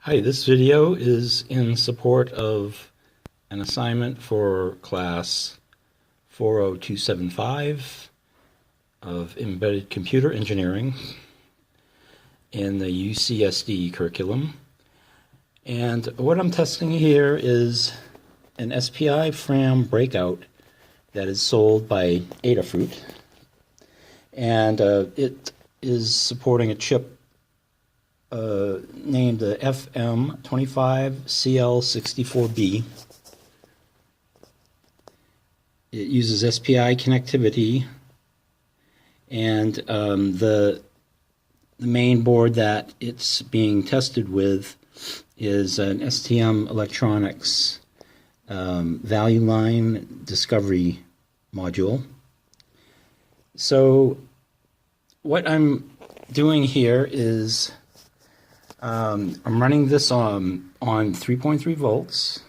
Hi, this video is in support of an assignment for class 40275 of Embedded Computer Engineering in the UCSD curriculum. And what I'm testing here is an SPI-FRAM breakout that is sold by Adafruit. And it is supporting a chip named the FM25CL64B. It uses SPI connectivity, and the main board that it's being tested with is an STM Electronics value line discovery module. So what I'm doing here is I'm running this on 3.3 volts.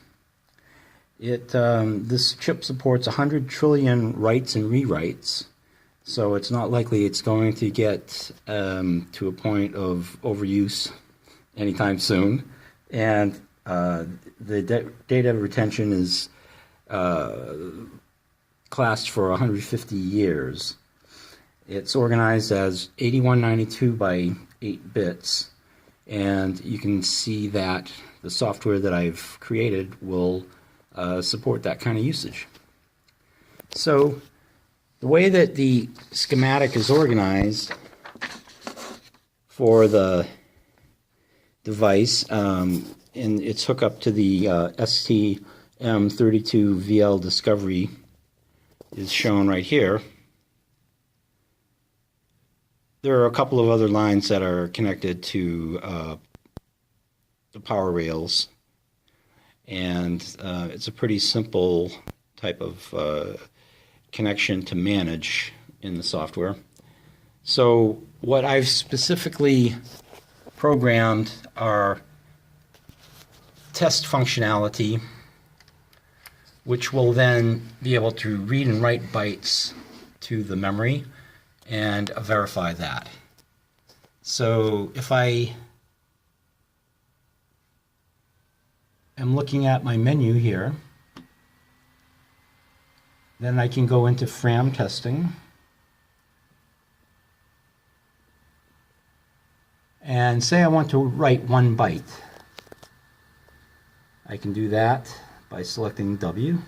This chip supports 100 trillion writes and rewrites, so it's not likely it's going to get to a point of overuse anytime soon. And the data retention is classed for 150 years. It's organized as 8192 by 8 bits. And you can see that the software that I've created will support that kind of usage. So the way that the schematic is organized for the device and its hookup to the STM32 VL Discovery is shown right here. There are a couple of other lines that are connected to the power rails, and it's a pretty simple type of connection to manage in the software. So what I've specifically programmed are test functionality, which will then be able to read and write bytes to the memory and verify that. So if I am looking at my menu here, then I can go into FRAM testing, and say I want to write 1 byte. I can do that by selecting W,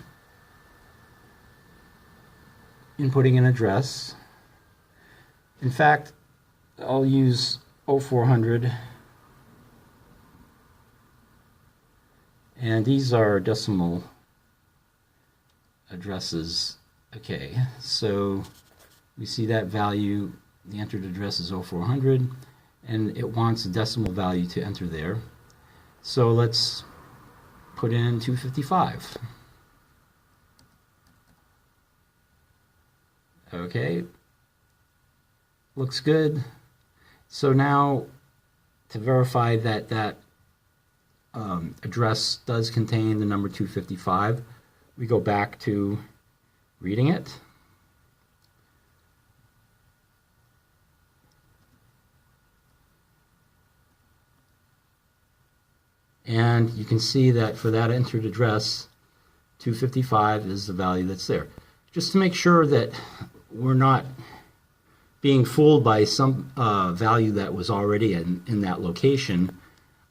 inputting an address. In fact, I'll use 0400, and these are decimal addresses. Okay, so we see that value, the entered address is 0400, and it wants a decimal value to enter there. So let's put in 255. Okay. Looks good. So now, to verify that that address does contain the number 255, we go back to reading it. And you can see that for that entered address, 255 is the value that's there. Just to make sure that we're not being fooled by some value that was already in that location,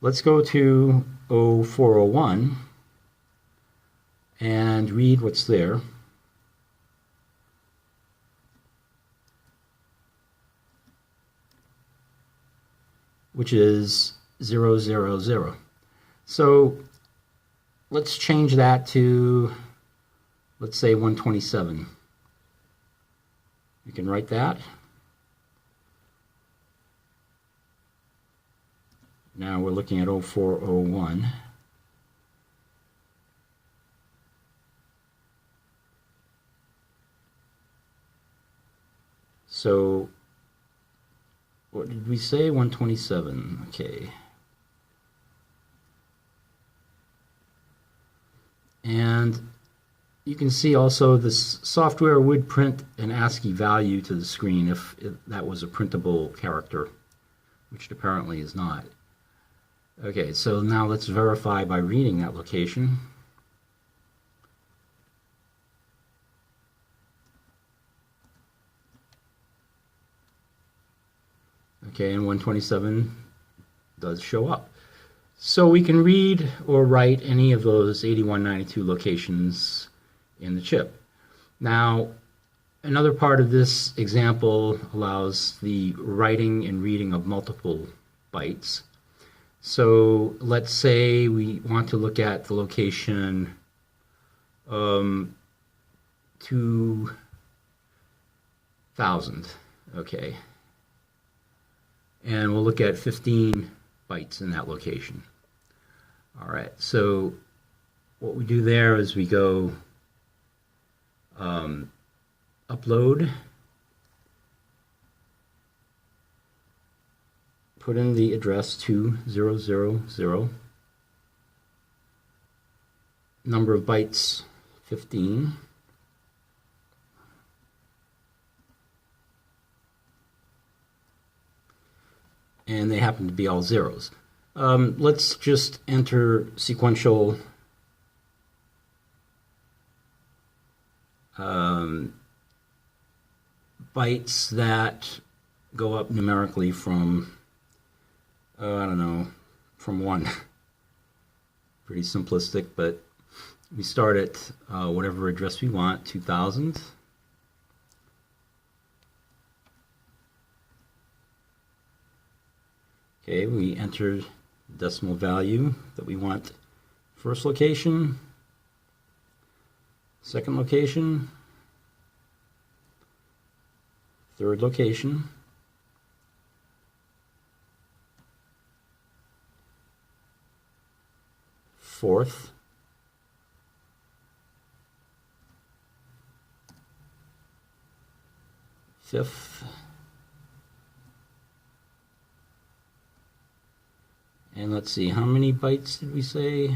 let's go to 0401 and read what's there. Which is 000. So let's change that to, let's say, 127. You can write that. Now we're looking at 0401. So what did we say? 127. Okay. And you can see also this software would print an ASCII value to the screen if that was a printable character, which it apparently is not. Okay, so now let's verify by reading that location. Okay, and 127 does show up. So we can read or write any of those 8192 locations in the chip. Now, another part of this example allows the writing and reading of multiple bytes. So let's say we want to look at the location 2000, okay, and we'll look at 15 bytes in that location. All right, so what we do there is we go upload, put in the address 2000, number of bytes 15, and they happen to be all zeros. Let's just enter sequential bytes that go up numerically from, I don't know, from 1. Pretty simplistic, but we start at whatever address we want, 2000. Okay, we enter the decimal value that we want. First location, second location, third location, fourth, fifth, and let's see, how many bytes did we say?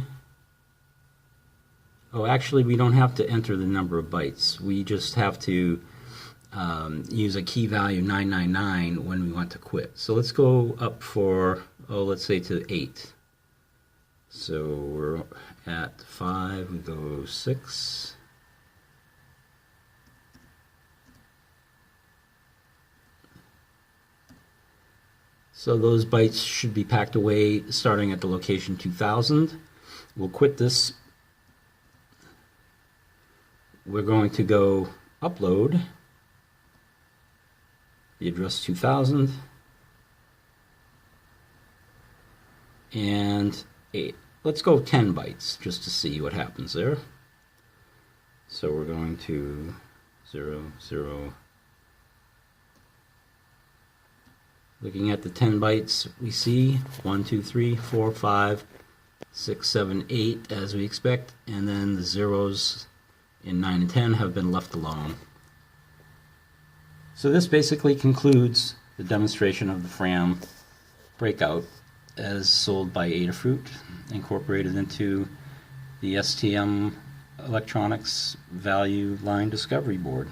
Oh, actually, we don't have to enter the number of bytes. We just have to use a key value 999 when we want to quit. So let's go up for, oh, let's say to 8. So we're at 5, we go 6. So those bytes should be packed away starting at the location 2000. We'll quit this. We're going to go upload the address 2000 and 8. Let's go 10 bytes just to see what happens there. So we're going to 0, 0. Looking at the 10 bytes, we see 1, 2, 3, 4, 5, 6, 7, 8 as we expect, and then the zeros in 9 and 10 have been left alone. So this basically concludes the demonstration of the FRAM breakout as sold by Adafruit, incorporated into the STM Electronics Value Line Discovery Board.